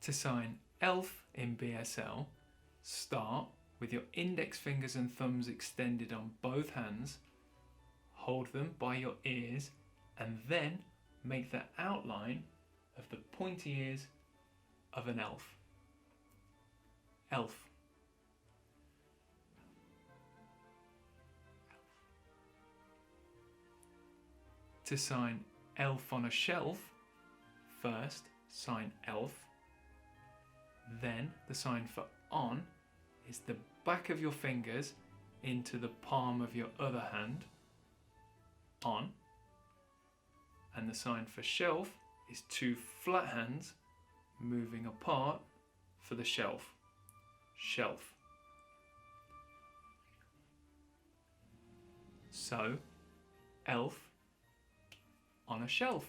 To sign elf in BSL, start with your index fingers and thumbs extended on both hands, hold them by your ears, and then make the outline of the pointy ears of an elf. Elf. To sign elf on a shelf, first sign elf, then the sign for on is the back of your fingers into the palm of your other hand, on, and the sign for shelf is two flat hands moving apart for the shelf, shelf. So, elf on a shelf.